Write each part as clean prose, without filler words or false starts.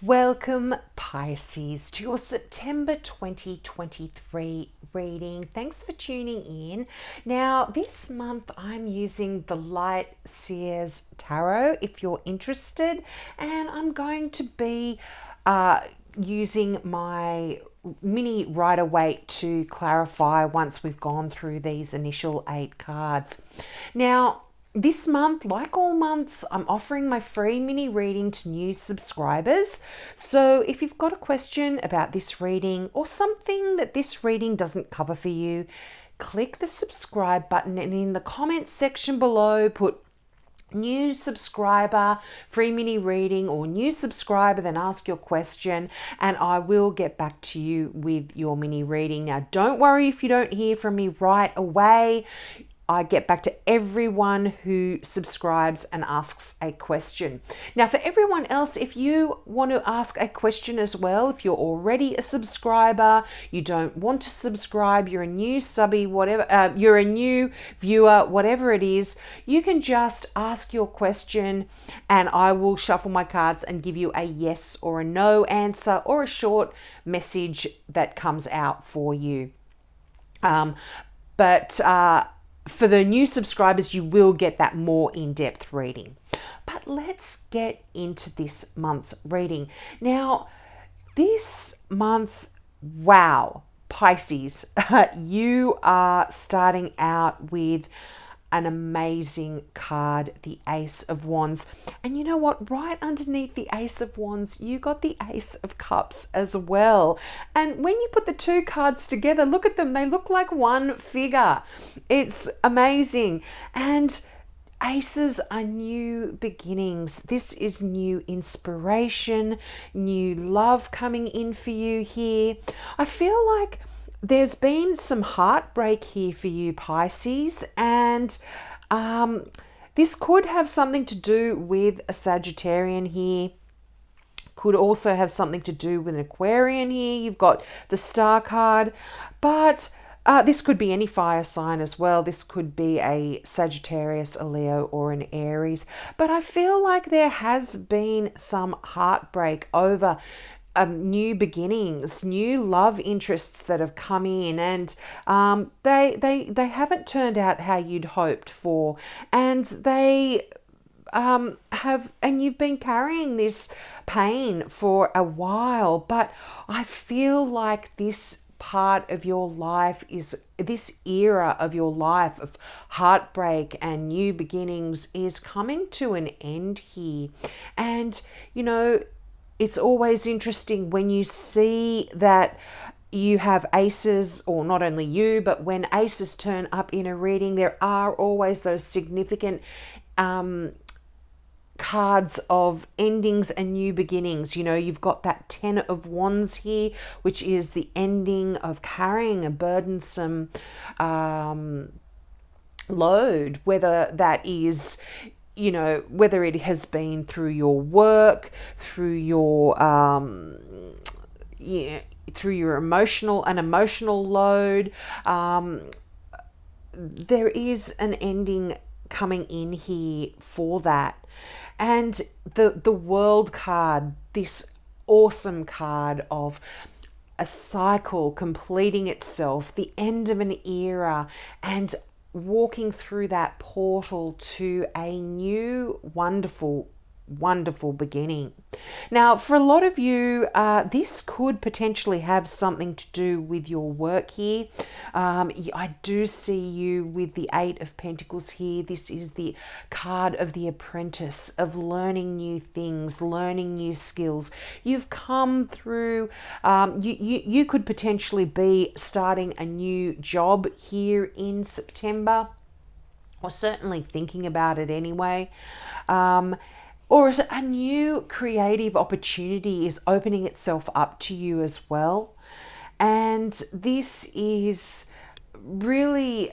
Welcome, Pisces, to your September 2023 reading. Thanks for tuning in. Now, this month I'm using the Light Seers Tarot if you're interested, and I'm going to be using my mini Rider Waite to clarify once we've gone through these initial 8 cards. Now, this month, like all months, I'm offering my free mini reading to new subscribers. So if you've got a question about this reading or something that this reading doesn't cover for you, click the subscribe button and in the comments section below put new subscriber free mini reading or new subscriber, then ask your question and I will get back to you with your mini reading. Now, don't worry if you don't hear from me right away. I get back to everyone who subscribes and asks a question. Now, for everyone else, if you want to ask a question as well, if you're already a subscriber, you don't want to subscribe, you're a new subby, whatever, you're a new viewer, whatever it is, you can just ask your question and I will shuffle my cards and give you a yes or a no answer or a short message that comes out for you. For the new subscribers, you will get that more in-depth reading. But let's get into this month's reading. Now, this month, wow, Pisces, you are starting out with an amazing card, the Ace of Wands. And you know what? Right underneath the Ace of Wands, you got the Ace of Cups as well. And when you put the two cards together, look at them. They look like one figure. It's amazing. And aces are new beginnings. This is new inspiration, new love coming in for you here. I feel like there's been some heartbreak here for you, Pisces, and this could have something to do with a Sagittarian here. Could also have something to do with an Aquarian here. You've got the Star card, but this could be any fire sign as well. This could be a Sagittarius, a Leo, or an Aries. But I feel like there has been some heartbreak over new beginnings, new love interests that have come in, and they haven't turned out how you'd hoped for, and they and you've been carrying this pain for a while. But I feel like this part of your life is this era of your life of heartbreak and new beginnings is coming to an end here. And you know, it's always interesting when you see that you have aces, or not only you, but when aces turn up in a reading, there are always those significant cards of endings and new beginnings. You know, you've got that Ten of Wands here, which is the ending of carrying a burdensome load, whether that is, you know, whether it has been through your work, through your through your emotional load. There is an ending coming in here for that. And the World card, this awesome card of a cycle completing itself, the end of an era, and walking through that portal to a new, wonderful beginning. Now, for a lot of you, this could potentially have something to do with your work here. I do see you with the Eight of Pentacles here. This is the card of the apprentice, of learning new things, learning new skills. You've come through, you could potentially be starting a new job here in September, or certainly thinking about it anyway. Or a new creative opportunity is opening itself up to you as well. And this is really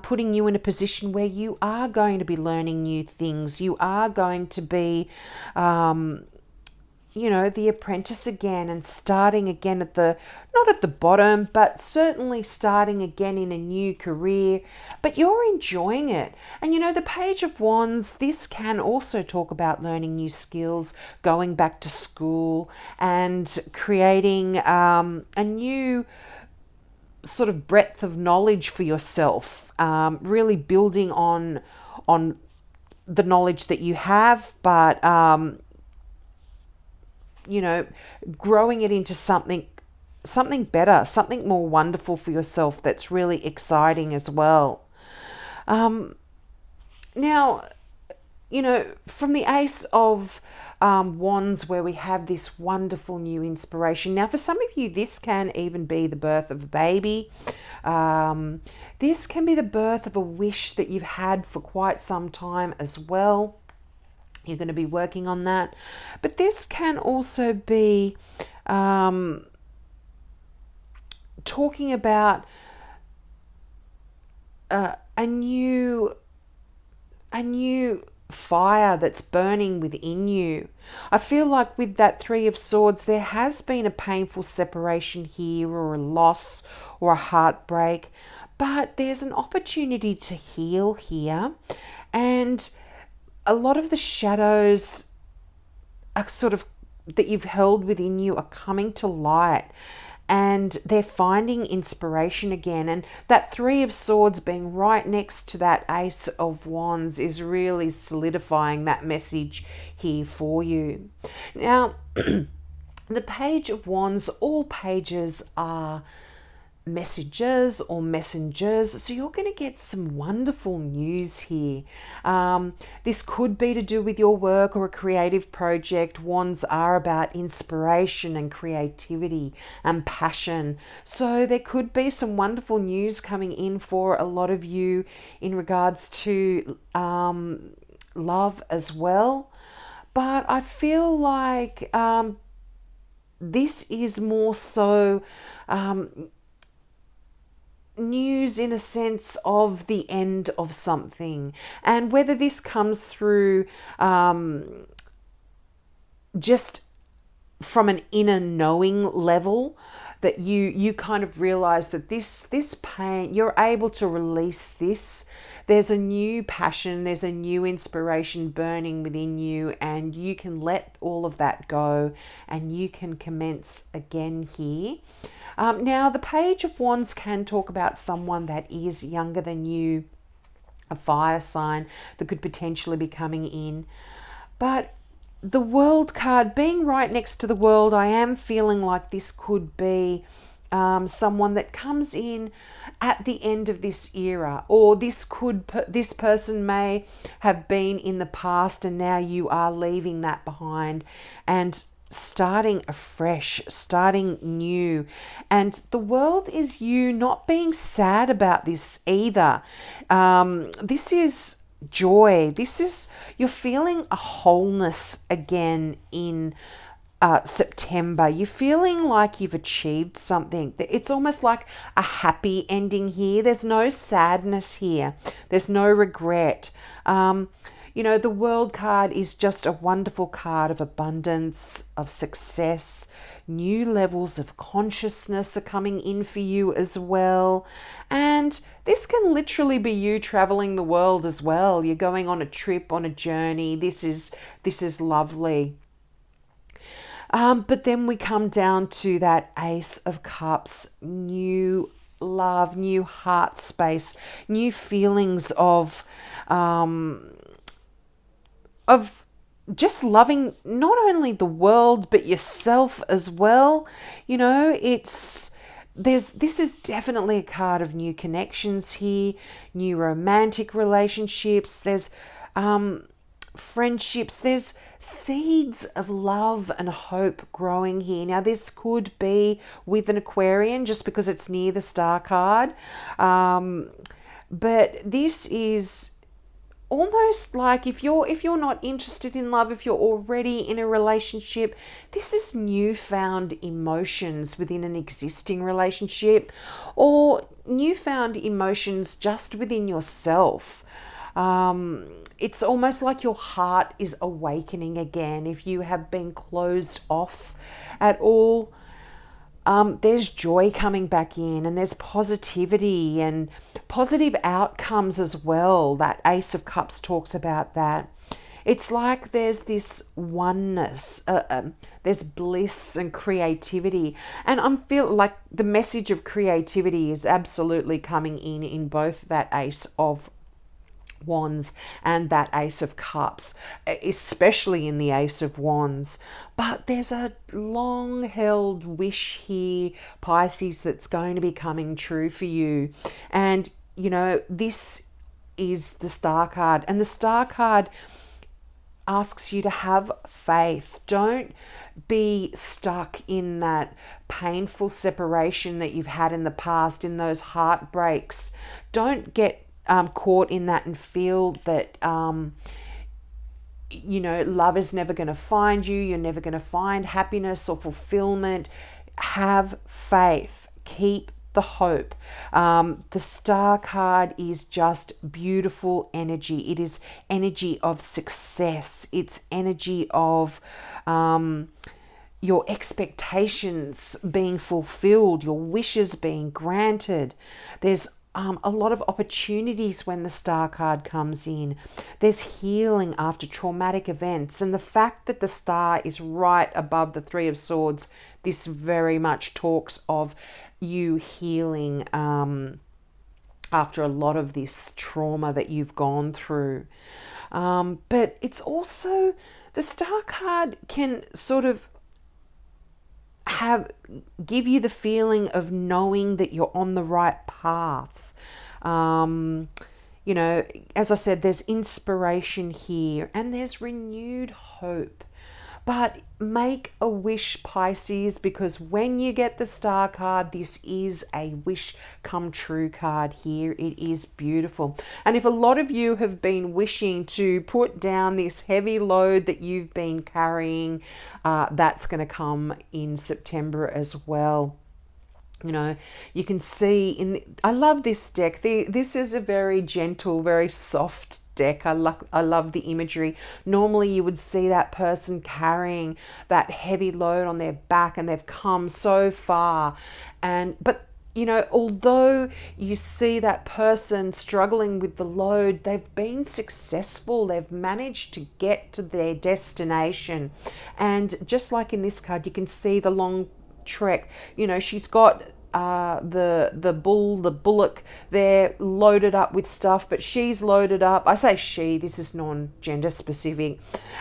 putting you in a position where you are going to be learning new things. You are going to be, the apprentice again and starting again not at the bottom, but certainly starting again in a new career, but you're enjoying it. And the Page of Wands, this can also talk about learning new skills, going back to school, and creating a new sort of breadth of knowledge for yourself, really building on the knowledge that you have, but growing it into something better, something more wonderful for yourself that's really exciting as well. Now, from the Ace of Wands, where we have this wonderful new inspiration. Now, for some of you, this can even be the birth of a baby. This can be the birth of a wish that you've had for quite some time as well. You're going to be working on that. But this can also be talking about a new fire that's burning within you. I feel like with that Three of Swords, there has been a painful separation here, or a loss, or a heartbreak, but there's an opportunity to heal here, and a lot of the shadows are sort of that you've held within you are coming to light, and they're finding inspiration again. And that Three of Swords being right next to that Ace of Wands is really solidifying that message here for you. Now, the Page of Wands, all pages are messages or messengers, so you're going to get some wonderful news here. This could be to do with your work or a creative project. Wands are about inspiration and creativity and passion, so there could be some wonderful news coming in for a lot of you in regards to love as well. But I feel like this is more so news in a sense of the end of something, and whether this comes through just from an inner knowing level, that you kind of realize that this pain, you're able to release this. There's a new passion, there's a new inspiration burning within you, and you can let all of that go and you can commence again here. Now, the Page of Wands can talk about someone that is younger than you, a fire sign that could potentially be coming in. But the World card being right next to the World, I am feeling like this could be someone that comes in at the end of this era, or this person may have been in the past and now you are leaving that behind and starting afresh, starting new. And the World is you not being sad about this either. This is joy. This is, you're feeling a wholeness again in September. You're feeling like you've achieved something. It's almost like a happy ending here. There's no sadness here. There's no regret. The World card is just a wonderful card of abundance, of success. New levels of consciousness are coming in for you as well. And this can literally be you traveling the world as well. You're going on a trip, on a journey. This is lovely. But then we come down to that Ace of Cups, new love, new heart space, new feelings of just loving not only the world but yourself as well. This is definitely a card of new connections here, new romantic relationships. There's friendships. There's seeds of love and hope growing here. Now, this could be with an Aquarian just because it's near the Star card. But this is almost like if you're not interested in love, if you're already in a relationship, this is newfound emotions within an existing relationship, or newfound emotions just within yourself. It's almost like your heart is awakening again. If you have been closed off at all, there's joy coming back in, and there's positivity and positive outcomes as well. That Ace of Cups talks about that. It's like there's this oneness, there's bliss and creativity. And I feel like the message of creativity is absolutely coming in both that Ace of Wands and that Ace of Cups, especially in the Ace of Wands. But there's a long held wish here, Pisces, that's going to be coming true for you. And, you know, this is the Star card. And the Star card asks you to have faith. Don't be stuck in that painful separation that you've had in the past, in those heartbreaks. Don't get caught in that and feel that, you know, love is never going to find you. You're never going to find happiness or fulfillment. Have faith. Keep the hope. The Star card is just beautiful energy. It is energy of success. It's energy of your expectations being fulfilled, your wishes being granted. There's a lot of opportunities when the Star card comes in. There's healing after traumatic events. And the fact that the Star is right above the Three of Swords, this very much talks of you healing after a lot of this trauma that you've gone through. But it's also, the Star card can sort of give you the feeling of knowing that you're on the right path. You know, as I said, there's inspiration here and there's renewed hope. But make a wish, Pisces, because when you get the Star card, this is a wish come true card here. It is beautiful. And if a lot of you have been wishing to put down this heavy load that you've been carrying, that's going to come in September as well. You know, you can see I love this deck. This is a very gentle, very soft deck. I love the imagery. Normally you would see that person carrying that heavy load on their back and they've come so far. But you know, although you see that person struggling with the load, they've been successful. They've managed to get to their destination. And just like in this card, you can see the long trek. You know, she's got the bullock there loaded up with stuff, but she's loaded up. I say she, this is non-gender specific.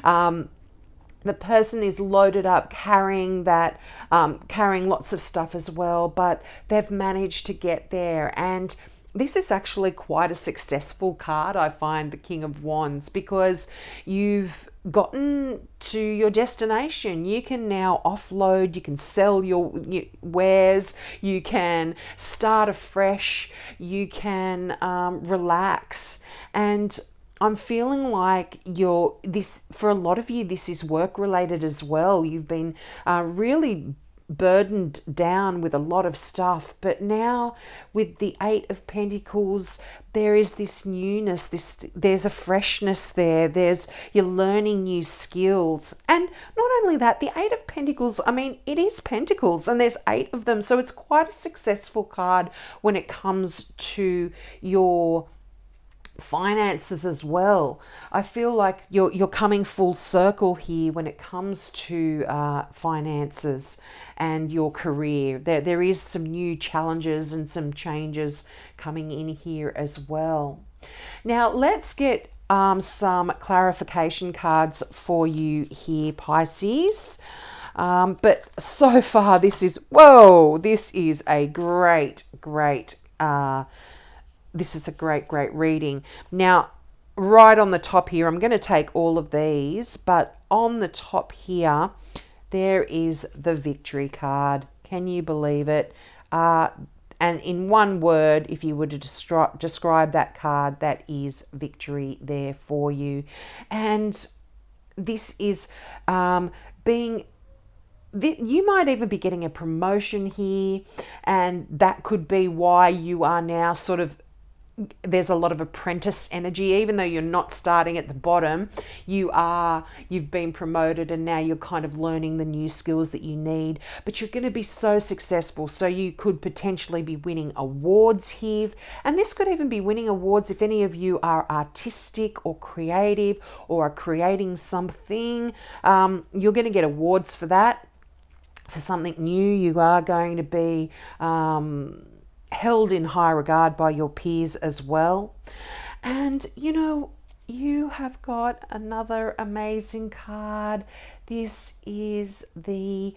The person is loaded up carrying that, carrying lots of stuff as well, but they've managed to get there. And this is actually quite a successful card, I find, the King of Wands, because you've gotten to your destination. You can now offload, you can sell your wares, you can start afresh, you can relax. And I'm feeling like for a lot of you, this is work related as well. You've been really burdened down with a lot of stuff, but now with the Eight of Pentacles, there is this newness, there's a freshness there, you're learning new skills. And not only that, the Eight of Pentacles, I mean, it is pentacles and there's 8 of them, so it's quite a successful card when it comes to your finances as well. I feel like you're coming full circle here when it comes to finances and your career. There is some new challenges and some changes coming in here as well. Now let's get some clarification cards for you here, Pisces. But so far this is a great this is a great reading. Now, right on the top here, I'm going to take all of these, but on the top here, there is the Victory card. Can you believe it? And in one word, if you were to describe that card, that is victory there for you. And this is you might even be getting a promotion here, and that could be why you are now sort of there's a lot of apprentice energy. Even though you're not starting at the bottom, you've been promoted and now you're kind of learning the new skills that you need, but you're going to be so successful. So you could potentially be winning awards here, and this could even be winning awards if any of you are artistic or creative or are creating something. You're going to get awards for that. For something new, you are going to be held in high regard by your peers as well. And you have got another amazing card. This is the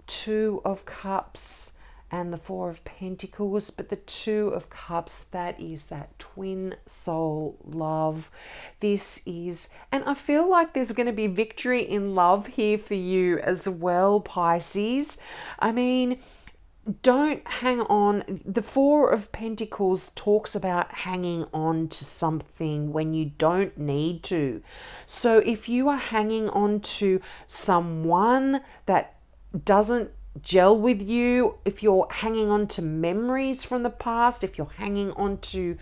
Two of Cups and the Four of Pentacles, but the Two of Cups, that is that twin soul love. This is, and I feel like there's going to be victory in love here for you as well, Pisces. I mean, don't hang on. The Four of Pentacles talks about hanging on to something when you don't need to. So if you are hanging on to someone that doesn't gel with you, if you're hanging on to memories from the past, if you're hanging on to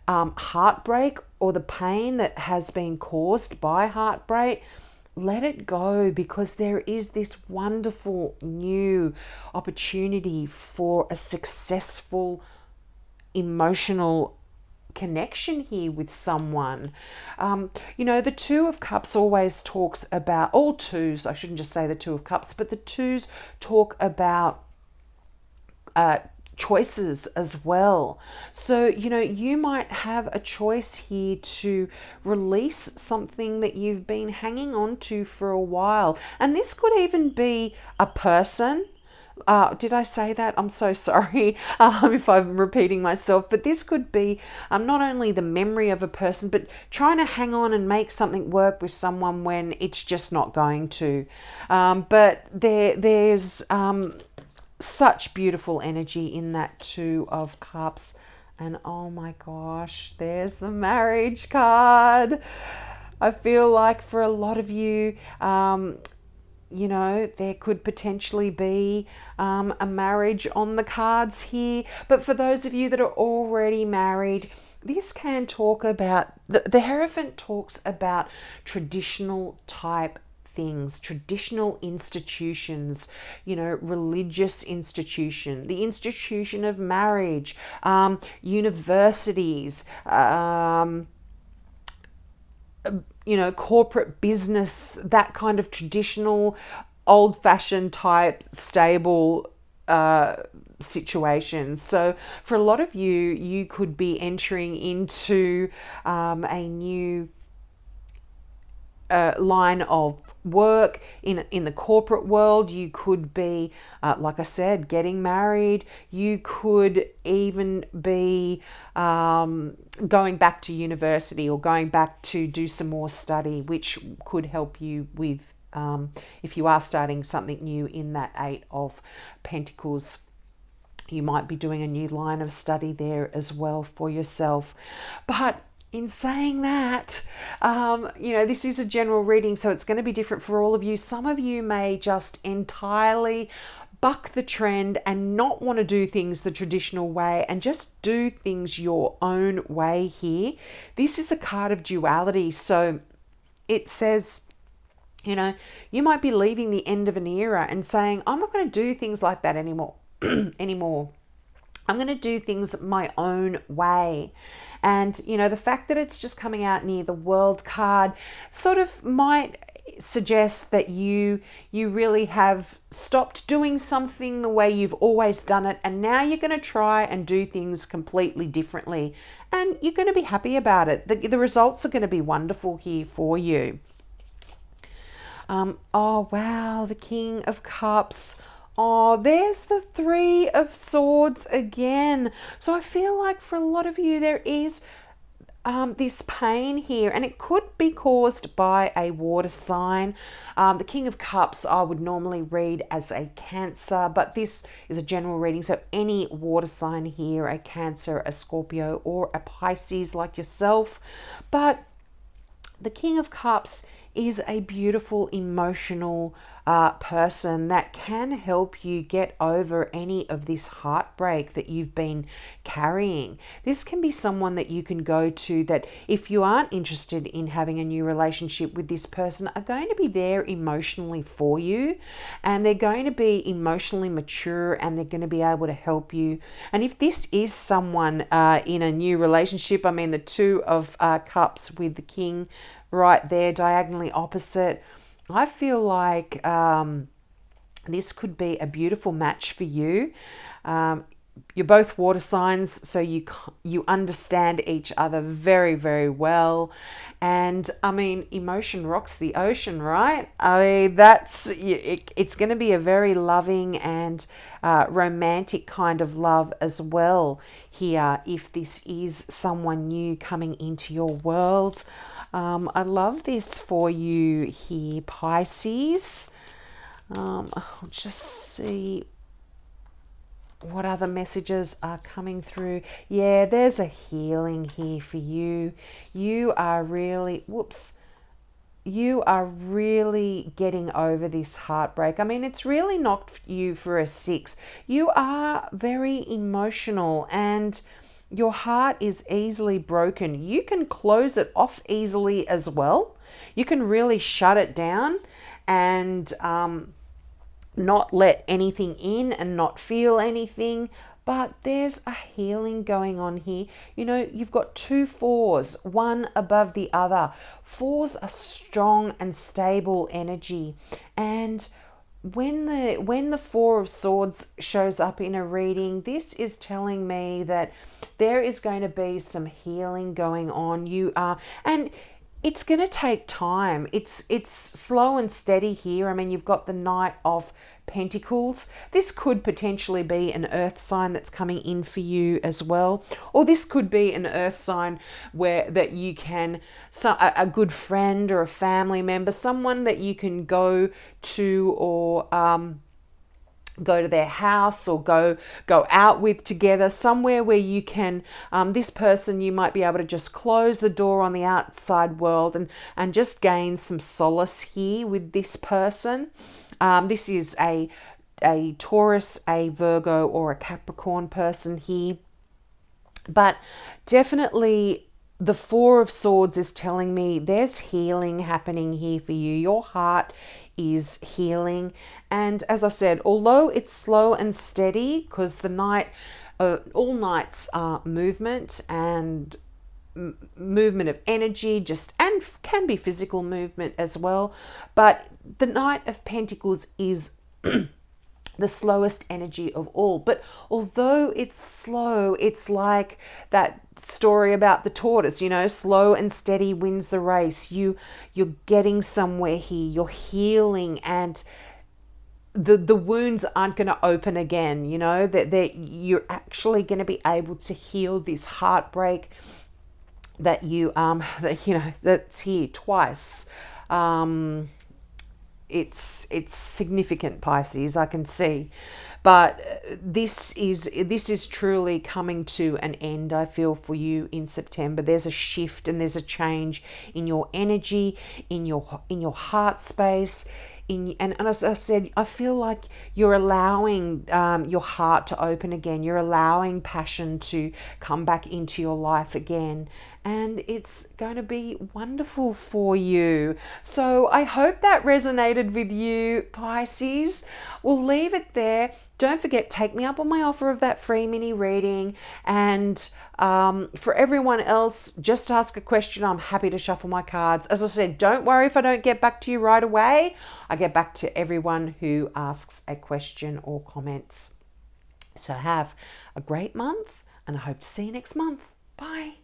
heartbreak or the pain that has been caused by heartbreak, let it go, because there is this wonderful new opportunity for a successful emotional connection here with someone. The Two of Cups always talks about, all twos, I shouldn't just say the Two of Cups, but the twos talk about choices as well. So, you might have a choice here to release something that you've been hanging on to for a while. And this could even be a person. Did I say that? I'm so sorry if I'm repeating myself, but this could be not only the memory of a person, but trying to hang on and make something work with someone when it's just not going to. But there's such beautiful energy in that Two of Cups. And oh my gosh, there's the marriage card. I feel like for a lot of you, there could potentially be a marriage on the cards here. But for those of you that are already married, this can talk about, the Hierophant talks about traditional type things, traditional institutions, religious institution, the institution of marriage, universities, corporate business, that kind of traditional, old-fashioned type, stable situations. So for a lot of you, you could be entering into a new line of work in the corporate world. You could be, like I said, getting married. You could even be going back to university or going back to do some more study, which could help you with if you are starting something new in that Eight of Pentacles. You might be doing a new line of study there as well for yourself. But in saying that, this is a general reading, so it's going to be different for all of you. Some of you may just entirely buck the trend and not want to do things the traditional way and just do things your own way here. This is a card of duality. So it says, you might be leaving the end of an era and saying, I'm not going to do things like that anymore. I'm going to do things my own way. And, the fact that it's just coming out near the World card sort of might suggest that you really have stopped doing something the way you've always done it, and now you're going to try and do things completely differently, and you're going to be happy about it. The results are going to be wonderful here for you. Oh, wow, the King of Cups. Oh, there's the Three of Swords again. So I feel like for a lot of you, there is this pain here, and it could be caused by a water sign. The King of Cups I would normally read as a Cancer, but this is a general reading, so any water sign here, a Cancer, a Scorpio, or a Pisces like yourself. But the King of Cups is a beautiful emotional person that can help you get over any of this heartbreak that you've been carrying. This can be someone that you can go to that, if you aren't interested in having a new relationship with this person, are going to be there emotionally for you, and they're going to be emotionally mature, and they're going to be able to help you. And if this is someone in a new relationship, I mean the Two of Cups with the King right there diagonally opposite, I feel like this could be a beautiful match for you. You're both water signs, so you understand each other very, very well. And I mean, emotion rocks the ocean, right? I mean, it's going to be a very loving and romantic kind of love as well here, if this is someone new coming into your world. I love this for you here, Pisces. I'll just see what other messages are coming through. Yeah, there's a healing here for you. You are really, you are really getting over this heartbreak. I mean, it's really knocked you for a 6. You are very emotional, and your heart is easily broken. You can close it off easily as well. You can really shut it down and not let anything in and not feel anything. But there's a healing going on here. You know, you've got 2 4s, one above the other. 4s are strong and stable energy. And when the 4 of Swords shows up in a reading, this is telling me that there is going to be some healing going on. And it's going to take time. It's slow and steady here. I mean, you've got the Knight of Pentacles. This could potentially be an earth sign that's coming in for you as well, or this could be an earth sign that you can, a good friend or a family member, someone that you can go to, or go to their house, or go out with together, somewhere where you can, this person, you might be able to just close the door on the outside world and just gain some solace here with this person. This is a Taurus, a Virgo, or a Capricorn person here. But definitely the 4 of Swords is telling me there's healing happening here for you. Your heart is healing. And as I said, although it's slow and steady, because the Knight, all Knights are movement and movement of energy, and can be physical movement as well. But the Knight of Pentacles is the slowest energy of all. But although it's slow, it's like that story about the tortoise, you know, slow and steady wins the race. You're getting somewhere here. You're healing, and the wounds aren't going to open again, you know, that you're actually going to be able to heal this heartbreak that that's here twice. It's significant, Pisces, I can see. But this is truly coming to an end, I feel, for you in September. There's a shift and there's a change in your energy, in your heart space. And as I said, I feel like you're allowing your heart to open again. You're allowing passion to come back into your life again. And it's going to be wonderful for you. So I hope that resonated with you, Pisces. We'll leave it there. Don't forget, take me up on my offer of that free mini reading. And for everyone else, just ask a question. I'm happy to shuffle my cards. As I said, don't worry if I don't get back to you right away. I get back to everyone who asks a question or comments. So have a great month, and I hope to see you next month. Bye.